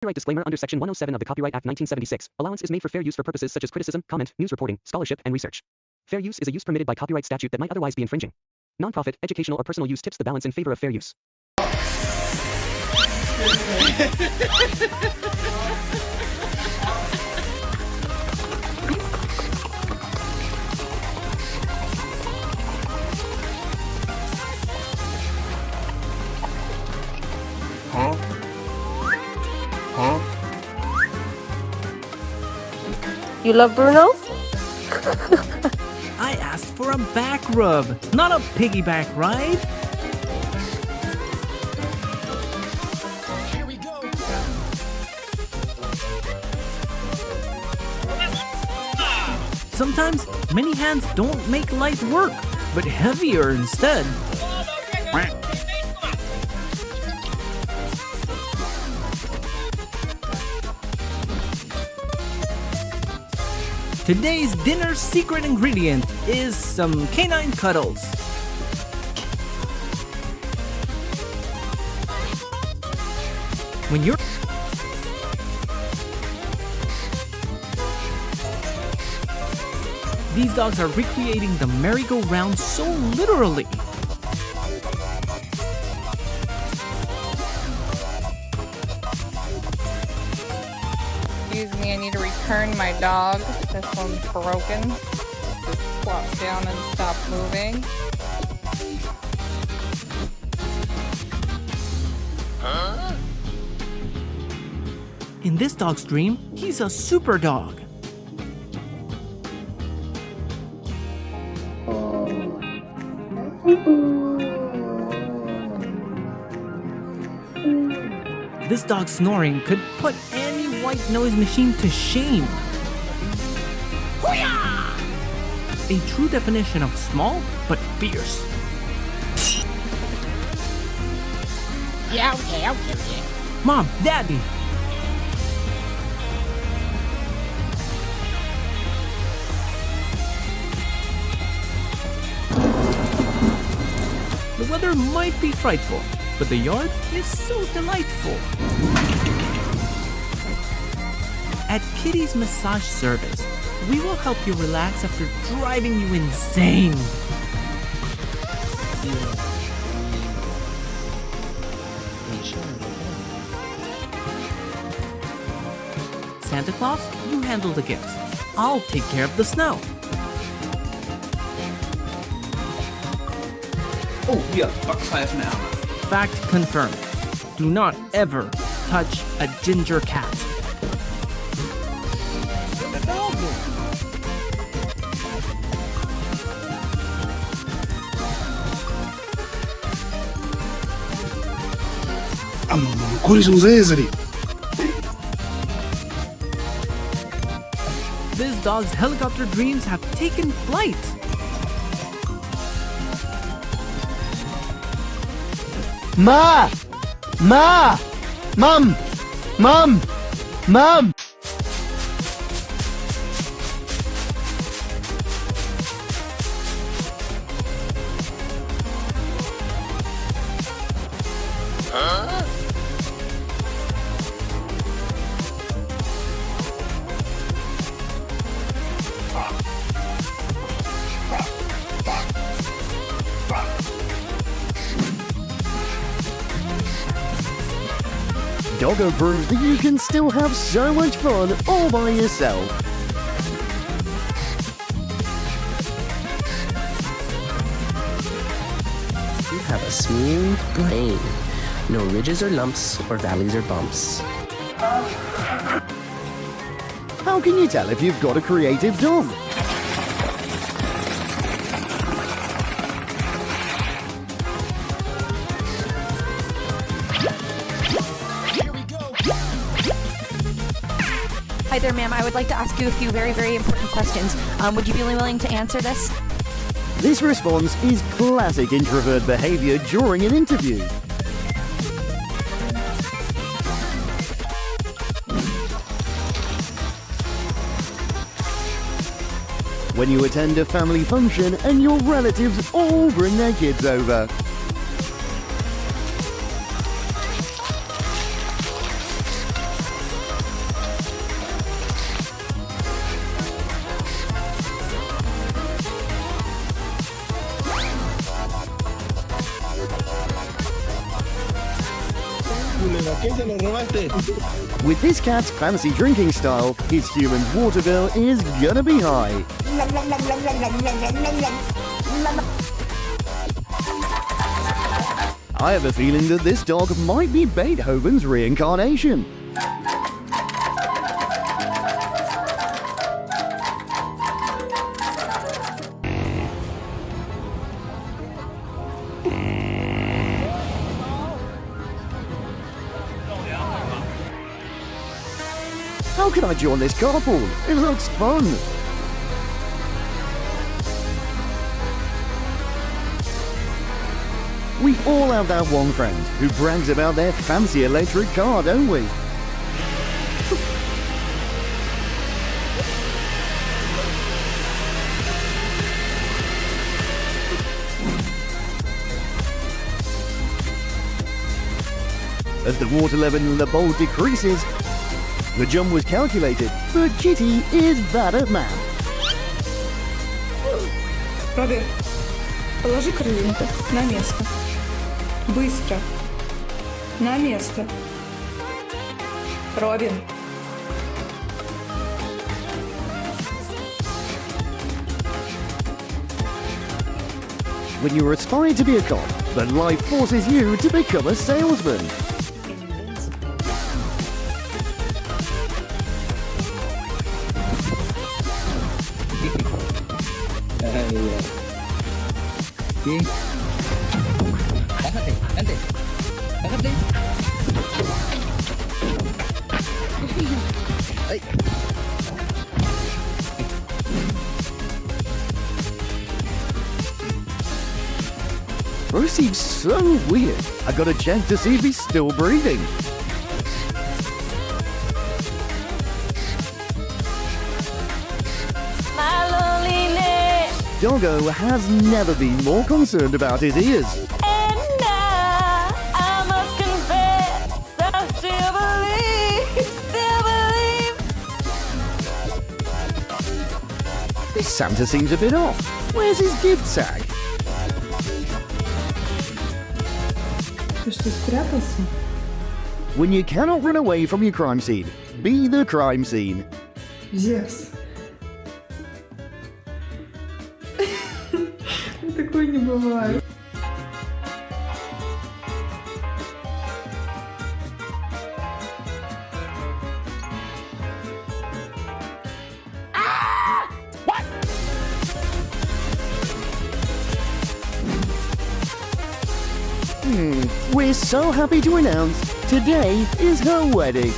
Copyright disclaimer under Section 107 of the Copyright Act 1976. Allowance is made for fair use for purposes such as criticism, comment, news reporting, scholarship, and research. Fair use is a use permitted by copyright statute that might otherwise be infringing. Non-profit, educational, or personal use tips the balance in favor of fair use. You love Bruno? I asked for a back rub, not a piggyback ride. Here we go. Sometimes many hands don't make light work, but heavier instead. Today's dinner secret ingredient is some canine cuddles. When you're These dogs are recreating the merry-go-round so literally. Excuse me, I need to return my dog. This one's broken. Just plop down and stop moving. In this dog's dream, he's a super dog. This dog's snoring could put any white noise machine to shame. A true definition of small but fierce. Yeah, okay. Mom, Daddy. The weather might be frightful, but the yard is so delightful. At Kitty's Massage Service, we will help you relax after driving you insane. Santa Claus, you handle the gifts. I'll take care of the snow. Oh, ja, backslash now. Fact confirmed. Do not ever touch a ginger cat. This dog's helicopter dreams have taken flight. Ma! Ma! Mum! Mum! Mum! Doggo proves that you can still have so much fun all by yourself. You have a smooth brain. No ridges or lumps or valleys or bumps. How can you tell if you've got a creative dog? Hi there, ma'am. I would like to ask you a few very, very important questions. Would you be willing to answer this? This response is classic introvert behavior during an interview. When you attend a family function and your relatives all bring their kids over. With this cat's fancy drinking style, his human water bill is gonna be high. I have a feeling that this dog might be Beethoven's reincarnation. How can I join this carpool? It looks fun. We all have that one friend who brags about their fancy electric car, don't we? As the water level in the bowl decreases, the jump was calculated, but Kitty is bad at math. Робби, положи корзинку на место. Быстро. На место. Робин. When you aspire to be a cop, but life forces you to become a salesman. Sí. Bájate, vente. Bájate. Ay. Bruce seems so weird. I gotta check to see if he's still breathing. My loneliness. Doggo has never been more concerned about his ears. And I must confess, I still believe. This Santa seems a bit off. Where's his gift sack? Ты что, спрятался? When you cannot run away from your crime scene, be the crime scene. Зевс. Такое не бывает. We're so happy to announce today is her wedding.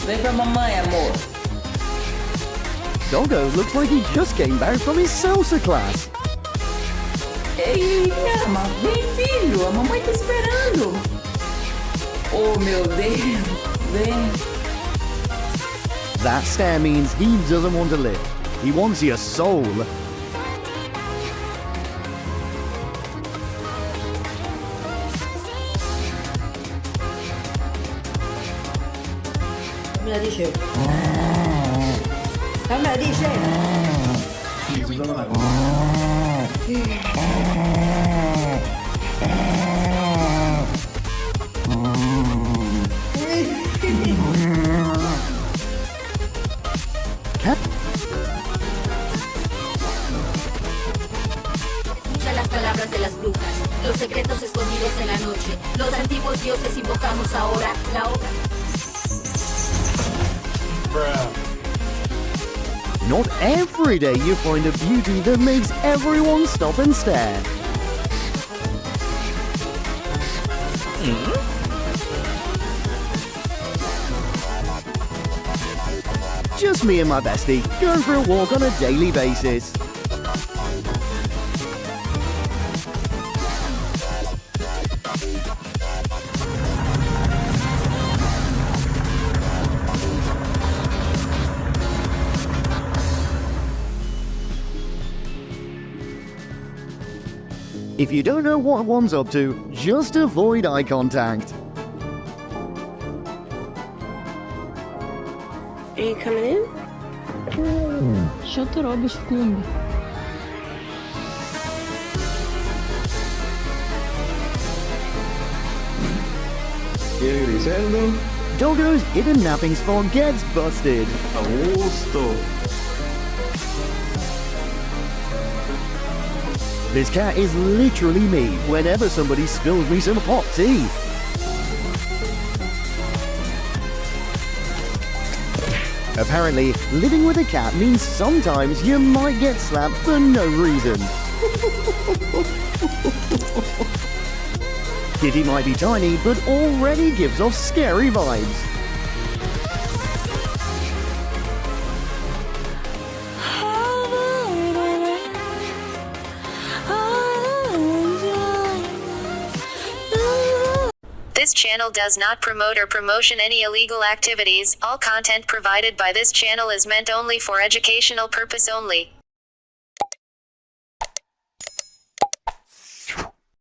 Vem pra mamãe, amor. Doggo looks like he just came back from his salsa class. Ei, ama, vem filho, a mamãe tá esperando. Oh meu Deus, vem. That stare means he doesn't want to live. He wants your soul. Dammi la dice. Dammi la dice. Cat? Escucha las palabras de las brujas, los secretos escondidos en la noche. Los antiguos dioses invocamos ahora la obra. Not every day you find a beauty that makes everyone stop and stare. Just me and my bestie, going for a walk on a daily basis. If you don't know what one's up to, just avoid eye contact. Are you coming in? Що ти робиш в клумбі? Doggo's hidden napping spot gets busted. This cat is literally me whenever somebody spills me some hot tea. Apparently, living with a cat means sometimes you might get slapped for no reason. Kitty might be tiny, but already gives off scary vibes. This channel does not promote or promotion any illegal activities. All content provided by this channel is meant only for educational purpose only.